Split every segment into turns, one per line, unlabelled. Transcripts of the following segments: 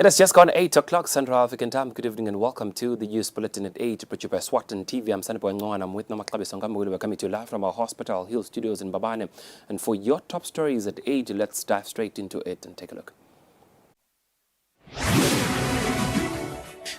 It has just gone 8 o'clock Central African time. Good evening and welcome to the News Bulletin at 8, produced by Eswatini TV. I'm Sanibwe Ngwan. I'm with Namakabi Sangamba. We're coming to you live from our Hospital Hill studios in Babane. And for your top stories at 8, let's dive straight into it and take a look.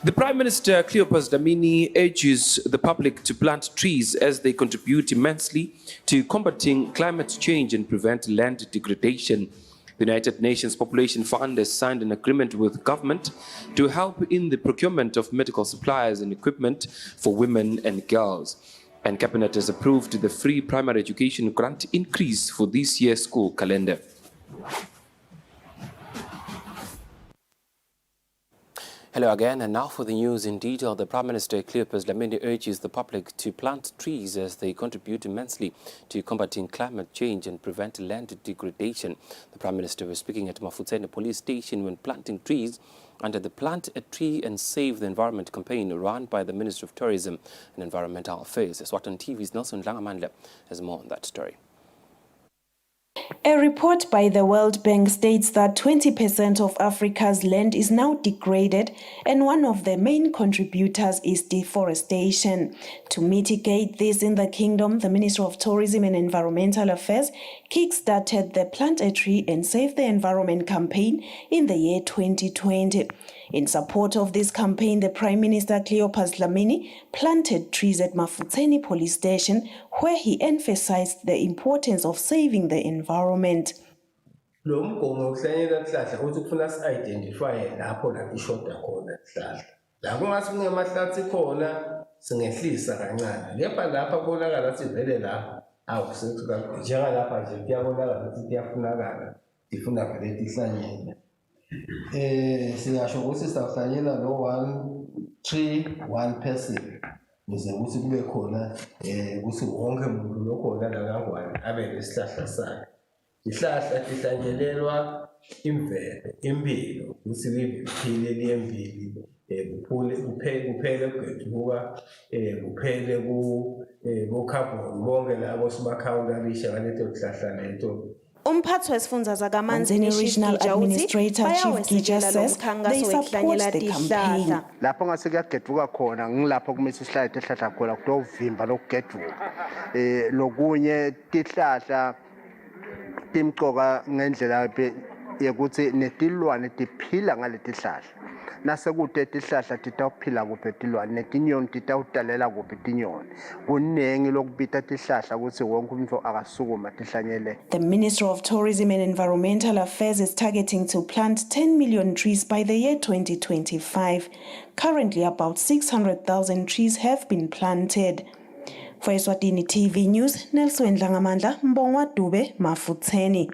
The Prime Minister, Cleopas Dlamini, urges the public to plant trees as they contribute immensely to combating climate change and prevent land degradation. The United Nations Population Fund has signed an agreement with government to help in the procurement of medical supplies and equipment for women and girls. And Cabinet has approved the free primary education grant increase for this year's school calendar. Hello again, and now for the news in detail. The Prime Minister, Cleopas Dlamini, urges the public to plant trees as they contribute immensely to combating climate change and prevent land degradation. The Prime Minister was speaking at Mafutseni police station when planting trees under the Plant a Tree and Save the Environment campaign run by the Ministry of Tourism and Environmental Affairs. Eswatini TV's Nelson Langamandla has more on that story.
A report by the World Bank states that 20% of Africa's land is now degraded, and one of the main contributors is deforestation. To mitigate this in the kingdom, the Ministry of Tourism and Environmental Affairs kick-started the Plant a Tree and Save the Environment campaign in the year 2020. In support of this campaign, the Prime Minister Cleopas Dlamini planted trees at Mafutseni police station, where he emphasized the importance of saving the environment.
Lo mgomo wokuhlanyela isihlahla uthi kufuna si-identifye lapho la ishoda khona isihlahla. La kungase kungemahlathi khona singehlisa kancane. Kepha lapha kubonakala sivele la awukusethi kakhulu. Njengalapha nje kuyabonakala ukuthi kuyafunakala ifuna vele ihlanyela. Singasho ukuthi sihlanyela lo 1 tree 1 person. Ukuze ukuthi kube khona ukuthi wonke umuntu lokhona la kangwane abe nesihlahla sakhe. Ihlahla sihlanyelelwa imvelo, impilo, ukuthi liphile liyempili, kuphele ukugedluka, kuphele ku carbon, bonke labo sibakhawulisha ngaleto zihlahla leto.
Umphathi wesifundza zakamanzi Regional Administrator Chief Gija says they support the campaign.
Lapho ngase kuyagedvuka khona ngilapho kumisa isihlahla esihlahla khona kutovimba lokugedvuka. Lokunye tihlahla timqoka ngendlela yokuthi netilwane tiphila ngaletihlahla. Nasekude tihlahla titawuphila kuphi tilwane netinyoni titawutalela kuphi tinyoni. Kunengi lokubita tihlahla ukuthi wonke umuntu akasukuma tihlanyele.
The Ministry of Tourism and Environmental Affairs is targeting to plant 10 million trees by the year 2025. Currently, about 600,000 trees have been planted. For Eswatini TV News, Nelson Langamandla, Mbongwa Dube, Mafutseni.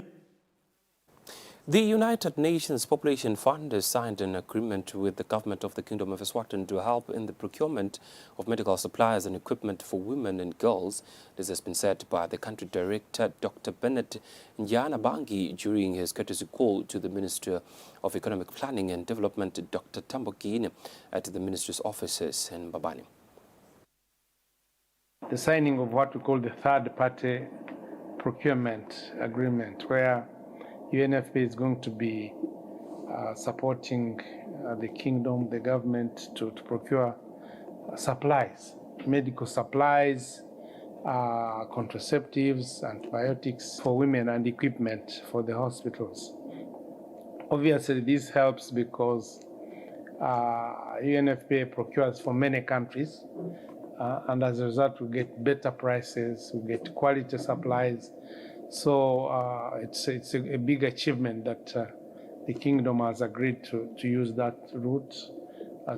The United Nations Population Fund has signed an agreement with the government of the Kingdom of Eswatini to help in the procurement of medical supplies and equipment for women and girls. This has been said by the country director, Dr. Bennett Njanabangi, during his courtesy call to the Minister of Economic Planning and Development, Dr. Tambogini, at the Ministry's offices in Babane.
The signing of what we call the third-party procurement agreement, where UNFPA is going to be supporting the kingdom, the government, to procure supplies, medical supplies, contraceptives, antibiotics for women, and equipment for the hospitals. Obviously, this helps because UNFPA procures for many countries, and as a result, we get better prices, we get quality supplies. So it's a big achievement that the kingdom has agreed to use that route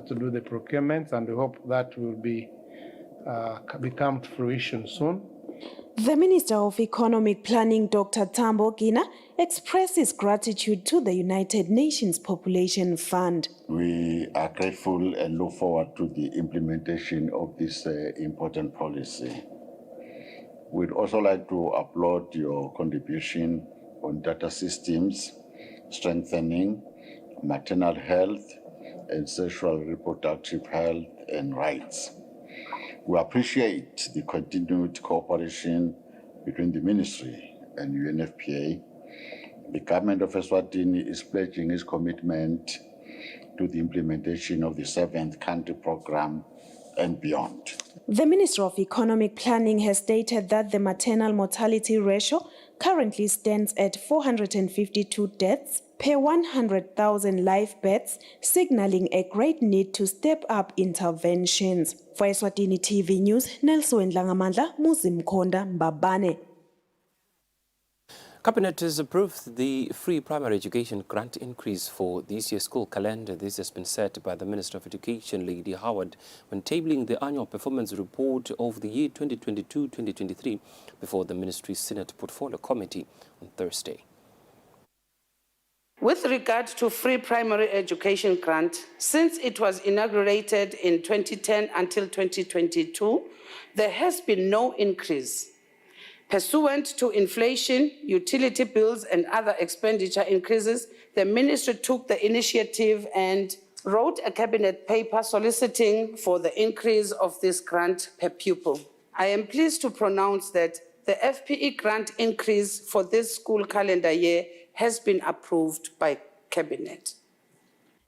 to do the procurement, and we hope that will become to fruition soon.
The Minister of Economic Planning, Dr. Tambogina, expresses gratitude to the United Nations Population Fund.
We are grateful and look forward to the implementation of this important policy. We'd also like to applaud your contribution on data systems, strengthening maternal health and sexual reproductive health and rights. We appreciate the continued cooperation between the Ministry and UNFPA. The government of Eswatini is pledging its commitment to the implementation of the 7th country program and beyond.
The Minister of Economic Planning has stated that the maternal mortality ratio currently stands at 452 deaths per 100,000 live births, signaling a great need to step up interventions. For Eswatini TV News, Nelson Langamandla, Muzimkonda Mbabane.
Cabinet has approved the free primary education grant increase for this year's school calendar. This has been said by the Minister of Education, Lady Howard, when tabling the annual performance report of the year 2022-2023 before the Ministry's Senate Portfolio Committee on Thursday.
With regard to free primary education grant, since it was inaugurated in 2010 until 2022, there has been no increase. Pursuant to inflation, utility bills, and other expenditure increases, the ministry took the initiative and wrote a cabinet paper soliciting for the increase of this grant per pupil. I am pleased to pronounce that the FPE grant increase for this school calendar year has been approved by cabinet.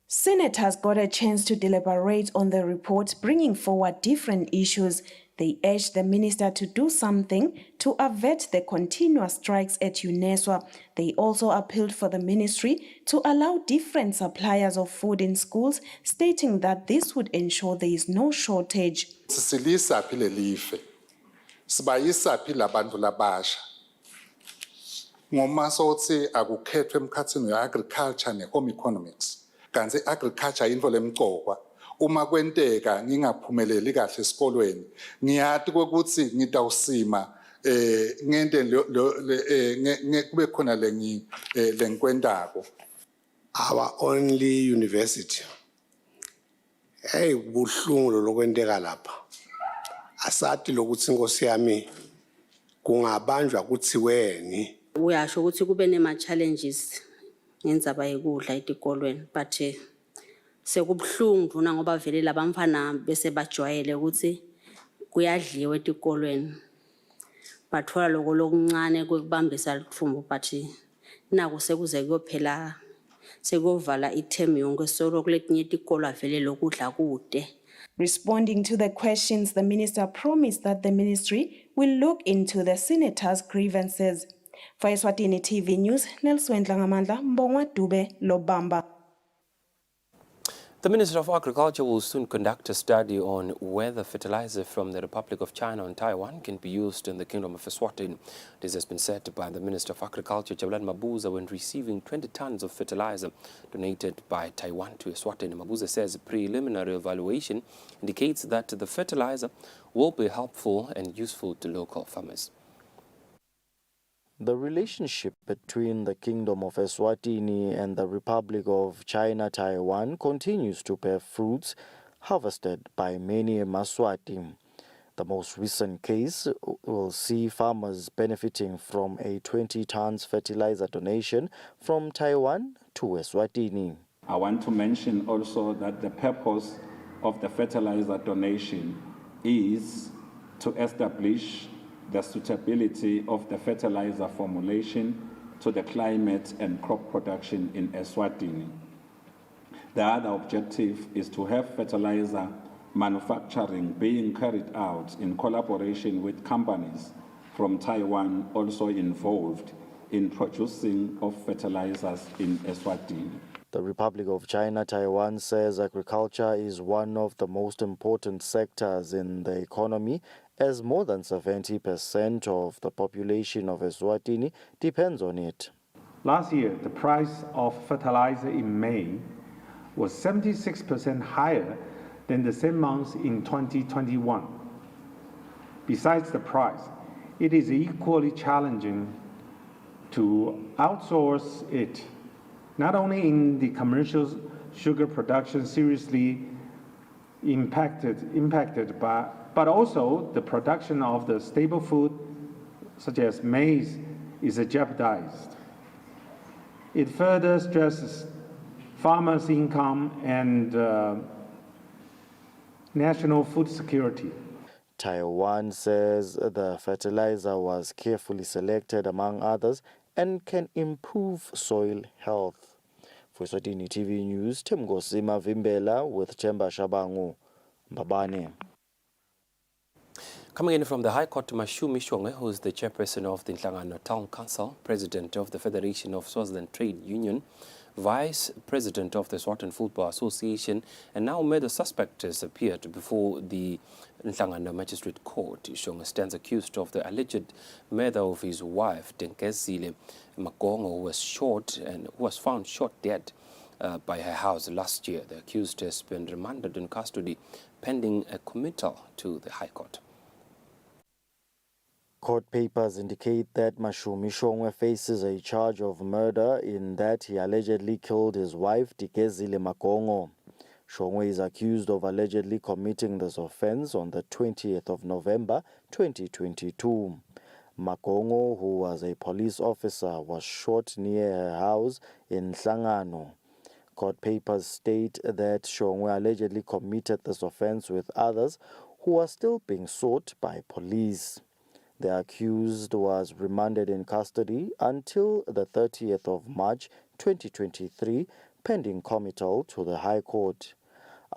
Senators got a chance to deliberate on the report, bringing forward different issues. They urged the minister to do something to avert the continuous strikes at UNFPA. They also appealed for the ministry to allow different suppliers of food in schools, stating that this would ensure there is no shortage.
Silisaphi lelife. Sibayisaphi labantu labasha. Ngoma sothi akukhethwe emkhathini we-agriculture ne-home economics. Kanti agriculture into lemqokwa. Uma kwenteka ngingaphumeleli kahle esikolweni ngiyathi ukuthi ngitawusima ngente kube khona lenkwentako.
Our only university hey buhlungu lokwenteka lapha asathi lokuthi inkosi yami kungabanjwa kuthiweni.
Uyasho ukuthi kube nema challenges ngendzaba yekudla etikolweni but sekubhlungu na ngoba vele labamfana bese bajwayele ukuthi kuyadliwa etikolweni bathola lokho lokuncane kwekubambisa lithumbu but naku sekuze kuyophela sekuvala ithemu yonke solo kuletinye itikolo vele lokudla kude.
Responding to the questions, the minister promised that the ministry will look into the senators' grievances. For Eswatini TV News, Nelson Langamandla, Mbongwa Dube, Lobamba.
The Minister of Agriculture will soon conduct a study on whether fertilizer from the Republic of China and Taiwan can be used in the Kingdom of Eswatini. This has been said by the Minister of Agriculture, Jabulani Mabuza, when receiving 20 tons of fertilizer donated by Taiwan to Eswatini. Mabuza says a preliminary evaluation indicates that the fertilizer will be helpful and useful to local farmers.
The relationship between the Kingdom of Eswatini and the Republic of China Taiwan continues to bear fruits harvested by many Maswati. The most recent case will see farmers benefiting from a 20 tons fertilizer donation from Taiwan to Eswatini.
I want to mention also that the purpose of the fertilizer donation is to establish the suitability of the fertilizer formulation to the climate and crop production in Eswatini. The other objective is to have fertilizer manufacturing being carried out in collaboration with companies from Taiwan also involved in producing of fertilizers in Eswatini.
The Republic of China Taiwan says agriculture is one of the most important sectors in the economy, as more than 70% of the population of Eswatini depends on it.
Last year, the price of fertilizer in May was 76% higher than the same month in 2021. Besides the price, it is equally challenging to outsource it, not only in the commercial sugar production seriously impacted by, but also the production of the staple food, such as maize, is jeopardized. It further stresses farmers' income and national food security.
Taiwan says the fertilizer was carefully selected among others and can improve soil health. For Eswatini TV News, Temgosima Vimbela with Temba Shabangu, Mbabane.
Coming in from the High Court, Mashu Mishwanga, who is the chairperson of the Nhlangano Town Council, president of the Federation of Swaziland Trade Union, vice president of the Swaziland Football Association, and now made the suspect has appeared before the Nhlangano Magistrate Court. Shonga stands accused of the alleged murder of his wife, Dinkezile Magongo, who was shot and who was found shot dead by her house last year. The accused has been remanded in custody pending a committal to the High Court.
Court papers indicate that Mashumi Shongwe faces a charge of murder in that he allegedly killed his wife, Dinkezile Magongo. Shongwe is accused of allegedly committing this offense on the 20th of November 2022. Magongo, who was a police officer, was shot near her house in Nhlangano. Court papers state that Shongwe allegedly committed this offense with others who are still being sought by police. The accused was remanded in custody until the 30th of March 2023, pending committal to the High Court.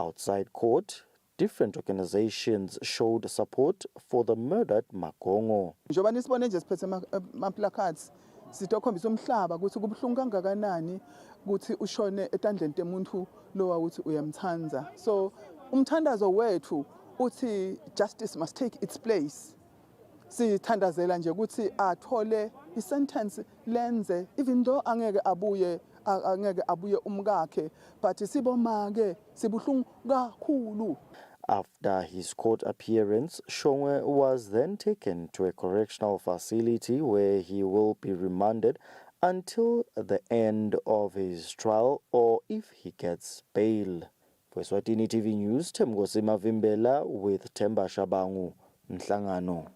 Outside court, different organizations showed support for the murdered Magongo.
Njoba nisibone nje siphethe ama-placards sitokhombisa umhlaba ukuthi kubuhlungu kangakanani ukuthi ushone etandleni temuntu lowa ukuthi uyamthanza. So umthandazo wethu uthi justice must take its place. Sithandazela nje ukuthi athole isentence lenze even though angeke abuye umkakhe, but sibomake sibuhlungu kakhulu.
After his court appearance, Shongwe was then taken to a correctional facility where he will be remanded until the end of his trial or if he gets bail. For Eswatini TV News, Temgosima Vimbela with Temba Shabangu, Nhlangano.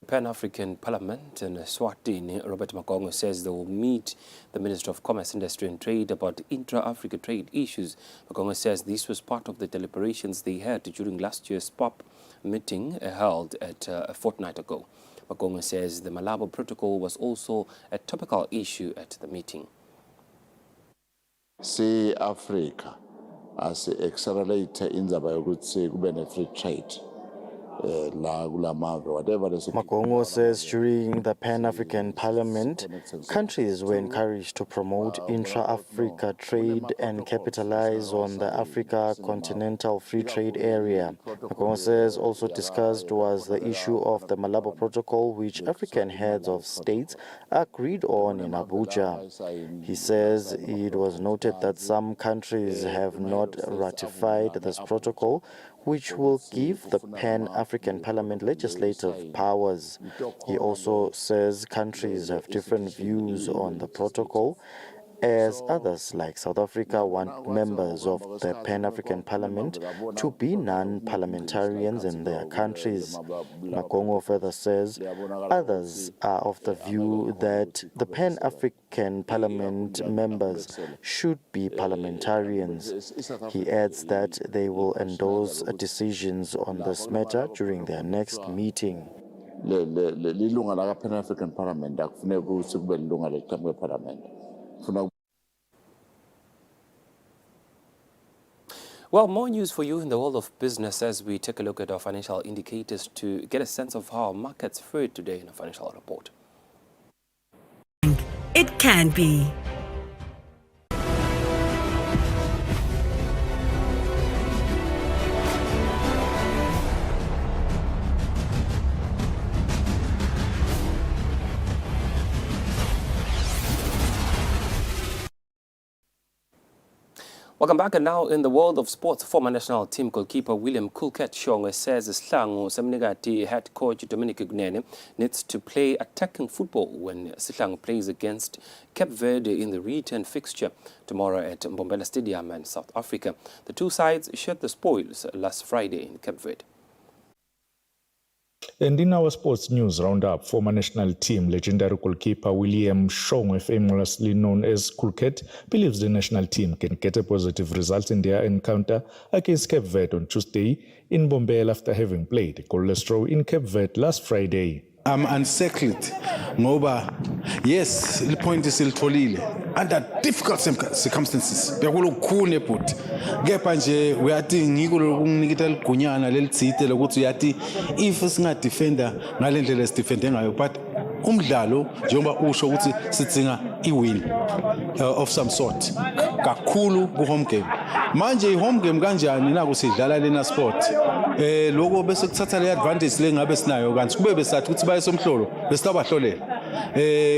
Pan-African Parliament in Eswatini, Robert Magongo says they will meet the Minister of Commerce, Industry and Trade about intra-Africa trade issues. Magongo says this was part of the deliberations they had during last year's POP meeting held a fortnight ago. Magongo says the Malabo Protocol was also a topical issue at the meeting.
See Africa as an accelerator in the free trade.
Magongo says during the Pan-African Parliament, countries were encouraged to promote intra-Africa trade and capitalize on the Africa Continental Free Trade Area. Magongo says also discussed was the issue of the Malabo Protocol, which African heads of states agreed on in Abuja. He says it was noted that some countries have not ratified this protocol, which will give the Pan-African Parliament legislative powers. He also says countries have different views on the protocol, as others like South Africa want members of the Pan-African Parliament to be non-parliamentarians in their countries. Magongo further says others are of the view that the Pan-African Parliament members should be parliamentarians. He adds that they will endorse decisions on this matter during their next meeting.
Pan-African Parliament
Well, more news for you in the world of business as we take a look at our financial indicators to get a sense of how markets fared today in a financial report.
It can be.
Welcome back, and now in the world of sports, former national team goalkeeper William Kulket Shongwe says Sihlangu Semnigati head coach Dominic Gnene needs to play attacking football when Sihlangu plays against Cape Verde in the return fixture tomorrow at Mbombela Stadium in South Africa. The two sides shared the spoils last Friday in Cape Verde.
And in our sports news roundup, former national team legendary goalkeeper William Shongwe, famously known as Kulket, believes the national team can get a positive result in their encounter against Cape Verde on Tuesday in Mbombela after having played a goalless draw in Cape Verde last Friday.
I'm unsettled ngoba yes the point is ilitholile under difficult circumstances bekulokukhune but kepha nje uyathi ngiko lokunikita ligunyana lelitsite lokuthi uyathi if singa defender ngalendlela esidefende ngayo but umdlalo njengoba usho ukuthi sidinga iwin of some sort kakhulu ku home game manje i home game kanjani naku sidlala lena sport lokho bese kuthatha le advantage lengabe sinayo kanti kube besathi ukuthi bayesomhlolo besitabahlolela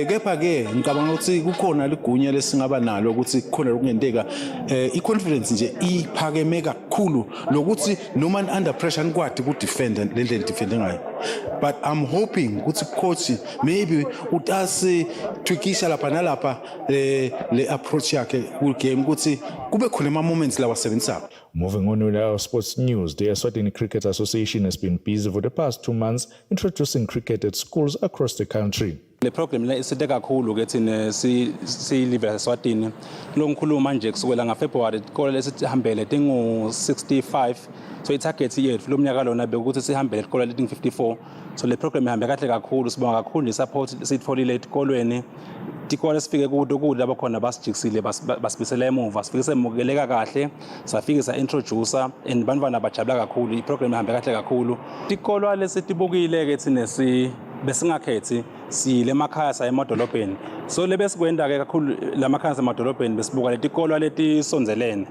kepha ke ngicabanga ukuthi kukhona ligunya lesingaba nalo ukuthi kukhona lokungenteka i-confidence nje iphakeme kakhulu lokuthi noma under pressure nikwadi ku defend lendlela defend ngayo but I'm hoping ukuthi coach maybe utasi twikisha lapha nalapha le approach yakhe ku game ukuthi kube khona ama moments la wasebenzisa.
Moving on with our sports news, the Eswatini Cricket Association has been busy for the past 2 months introducing cricket at schools across the country.
Le program le iside kakhulu ke thina si live eSwatini lo ngikhuluma manje kusukela ngaFebruary ikole lesihambele tingu 65 so I target yethu lo mnyaka lona bekuthi sihambele ikole leting 54 so le program ihambe kahle kakhulu sibonga kakhulu support sitholile etikolweni tikole sifike kude abakhona basijikisile basibisela emuva sifike semukeleka kahle safike sa introducer and bantwana bajabula kakhulu iprogram ihambe kahle kakhulu tikolo lesitibukile ke thina besingakhethi sile emakhaya sa emadolobheni so lebesikwenza ke kakhulu lamakhaya emadolobheni besibuka letikolo letisonzelene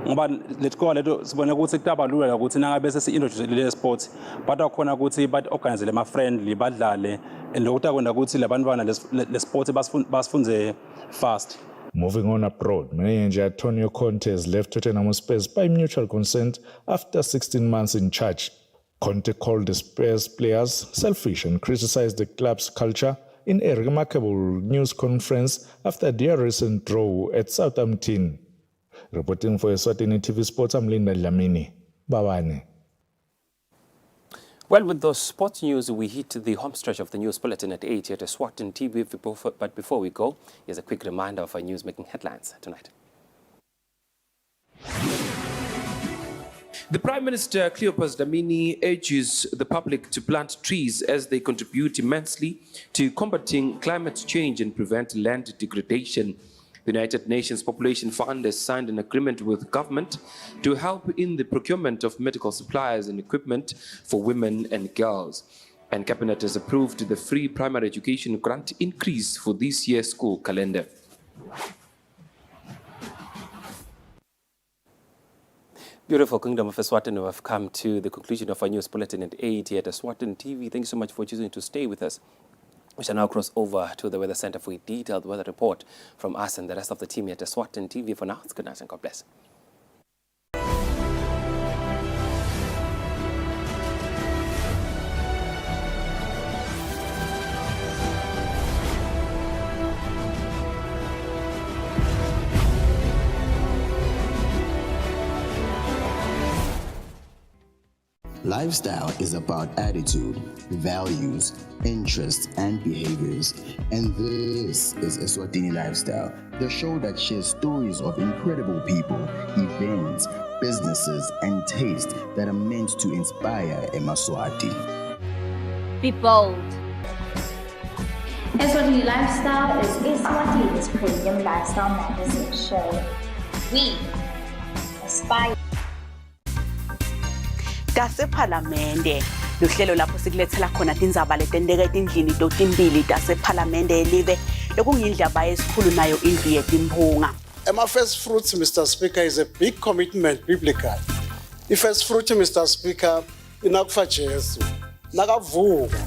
ngoba letikolo leto sibona ukuthi kutabalula ukuthi nangabe sesi-introduce le sport but akhona ukuthi ba-organize lema friendly badlale and lokhu takwenda ukuthi labantwana le sport basifunze fast.
Moving on abroad, manager Antonio Conte has left Tottenham Spurs by mutual consent after 16 months in charge. Conte called the Spurs players selfish and criticized the club's culture in a remarkable news conference after their recent draw at Southampton. Reporting for Eswatini TV Sports, I'm Linda Lamini. Bye-bye.
Well, with those sports news, we hit the home stretch of the news bulletin at 8 here at Eswatini TV. But before we go, here's a quick reminder of our news-making headlines tonight. The Prime Minister, Cleopas Dlamini, urges the public to plant trees as they contribute immensely to combating climate change and prevent land degradation. The United Nations Population Fund has signed an agreement with government to help in the procurement of medical supplies and equipment for women and girls. And Cabinet has approved the free primary education grant increase for this year's school calendar. Beautiful Kingdom of Eswatini, we have come to the conclusion of our news bulletin at 8 here at Eswatini TV. Thank you so much for choosing to stay with us. We shall now cross over to the Weather Center for a detailed weather report from us and the rest of the team here at Eswatini TV. For now, it's good night and God bless.
Lifestyle is about attitude, values, interests, and behaviors. And this is Eswatini Lifestyle, the show that shares stories of incredible people, events, businesses, and tastes that are meant to inspire Emaswati.
Be bold. Eswatini Lifestyle is Eswatini's premium lifestyle magazine show. We aspire.
TasePhalamende luhlelo lapho sikulethela khona tindzaba letenteka etindlini totimbili TasePhalamende elive lokungindlaba esikhulu nayo indlu yetimphunga.
First fruits, Mr. Speaker, is a big commitment biblically. The first fruit, Mr. Speaker, inakufa Jesu. Nakavuka.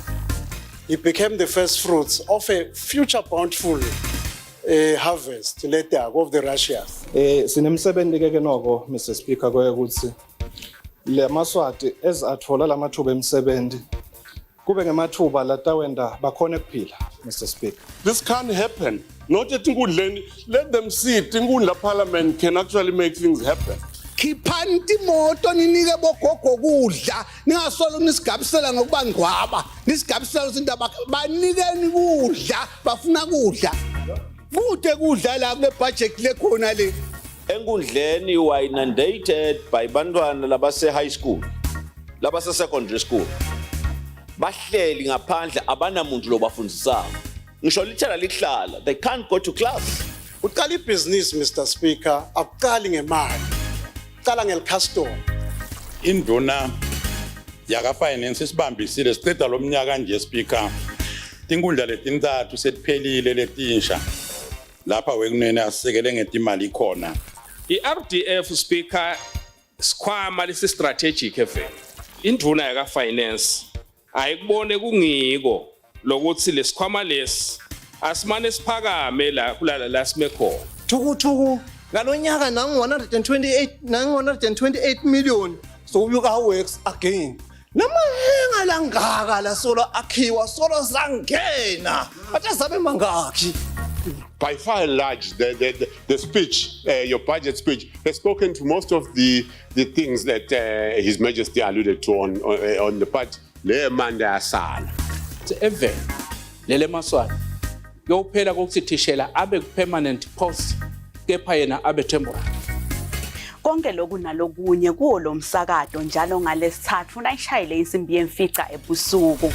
He became the first fruits of a future bountiful harvest later of the Russians.
Sinemsebenzi ke noko, Mr. Speaker, koye ukuthi le maswati ezathola lamathuba emsebenzi kube ngemathuba latawenda bakhona kuphila, Mr. Speaker.
This can't happen. Not at Ngudleni. Let them see it. Ngudla Parliament can actually make things happen.
Khiphani timoto ninike bogogo kudla ningasolo nisigabisela ngokuba ngwaba nisigabisela indaba banikeni kudla bafuna kudla kude kudla la kule budget lekhona le.
Engundleni were inundated by bantwana labase high school, labase secondary school. bahleli ngaphandle abanamuntu lobafundisako ngisho literally lihlala they can't go to class.
Uqala ibhizinisi Mr Speaker akuqali ngemali. Uqala ngelicustom.
Induna yaka finance sibambisile siceda lo mnyaka nje Speaker. Tinkundla letintathu setiphelile letinsha. Lapha wekunene asisekele ngetimali ikhona.
I-RDF Speaker sikhwama lesi strategic event. Induna yaka finance ayikubone kungiko lokuthi lesikhwama lesi asimane siphakame la kulala la simekhona.
Thuku ngalonyaka nangu 128 million so ubuyuka works again. Namahenga langaka la solo akhiwa solo sangena. Athi sabe mangaki.
By far and large, the speech, your budget speech, has spoken to most of the things that His Majesty alluded to on the part. Le mande asala.
Event lele maswati yophela kokuthi thishela abe permanent post kepha yena abe temporary.
Konke lokhu nalokunye kuwo lo msakazo njalo ngalesithathu unayishayile insimbi yemfica ebusuku.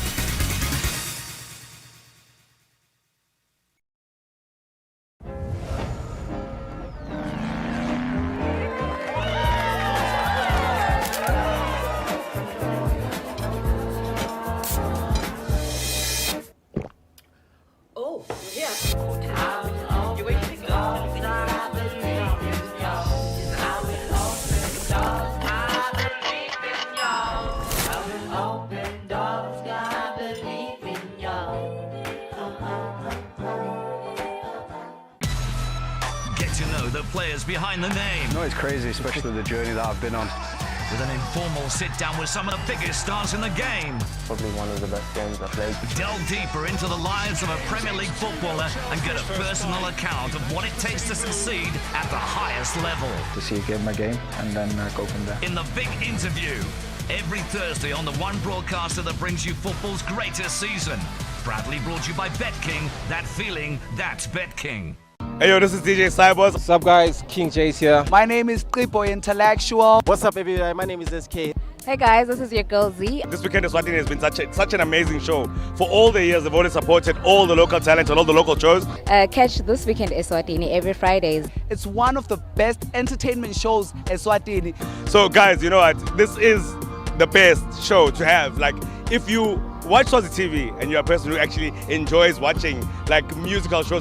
To know the players behind the name.
No, it's crazy, especially the journey that I've been on.
With an informal sit-down with some of the biggest stars in the game.
Probably one of the best games I've played.
Delve deeper into the lives of a Premier League footballer and get a personal account of what it takes to succeed at the highest level.
To see a game by game and then go from there.
In the big interview, every Thursday on the one broadcaster that brings you football's greatest season. Proudly brought to you by BetKing. That feeling, that's BetKing.
Hey yo, this is DJ Cybers. What's up guys, King Jace here.
My name is Tripo Intellectual.
What's up everybody, my name is SK.
Hey guys, this is your girl Z.
This weekend Eswatini has been such an amazing show. For all the years they've always supported all the local talent and all the local shows.
Catch This Weekend Eswatini every Fridays.
It's one of the best entertainment shows Eswatini.
So guys, you know what, this is the best show to have. Like if you watch Swazi TV and you're a person who actually enjoys watching like musical shows